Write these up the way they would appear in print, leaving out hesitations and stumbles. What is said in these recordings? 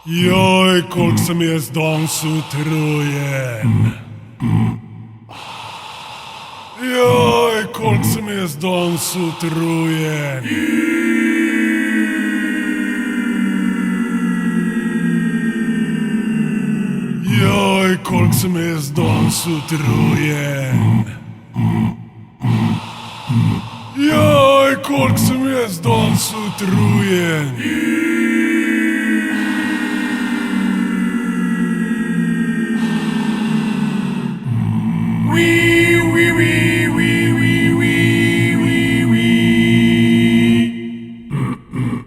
Joj, koliko sem jaz danes utrujen. Joj, koliko sem jaz danes utrujen. Joj, koliko sem jaz danes utrujen. Joj, koliko sem jaz danes utrujen.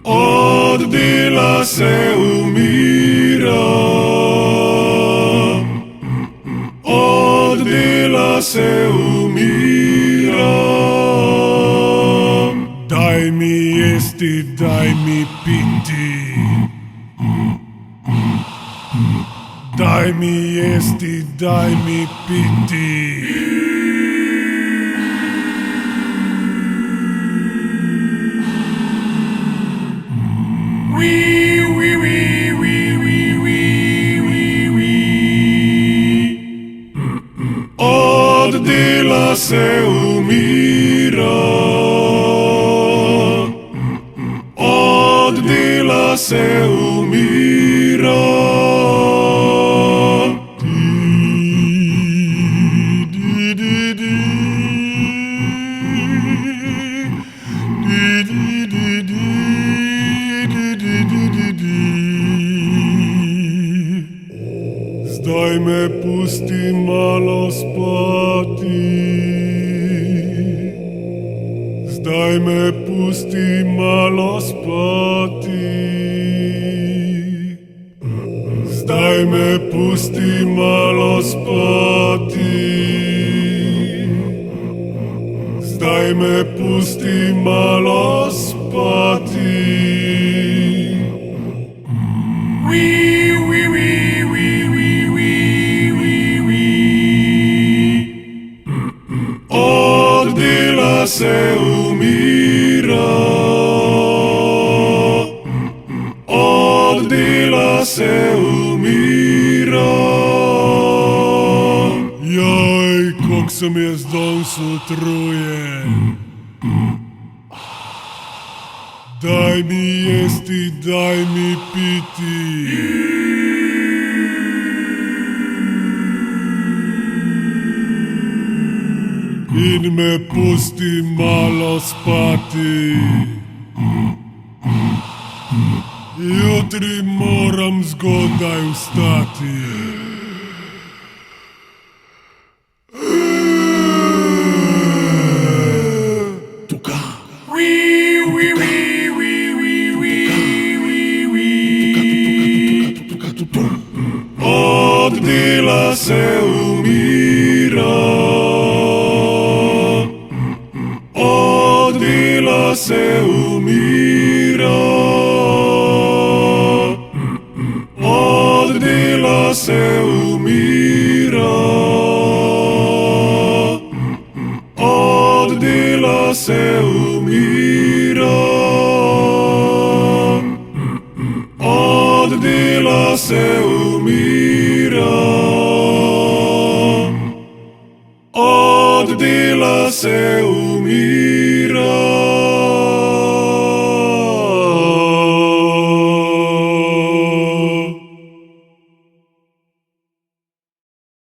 Od dela se umiram, od dela se umiram. Daj mi jesti, daj mi piti, daj mi jesti, daj mi piti. Od dela se umiram, od dela se umiram. Zdaj me pusti malo spati, zdaj me pusti malo spati, zdaj me pusti malo spati, zdaj me pusti malo spati. Od dela se umiram, od dela se umiram. Joj, koliko sem jaz danes utrujen. Daj mi jesti, daj mi piti. In me pusti malo spati. Jutri moram zgodaj vstati. Od dela se umiram, od dela se umiram, od dela se umiram, od dela se umiram, od dela se umiram, od dela se umiram.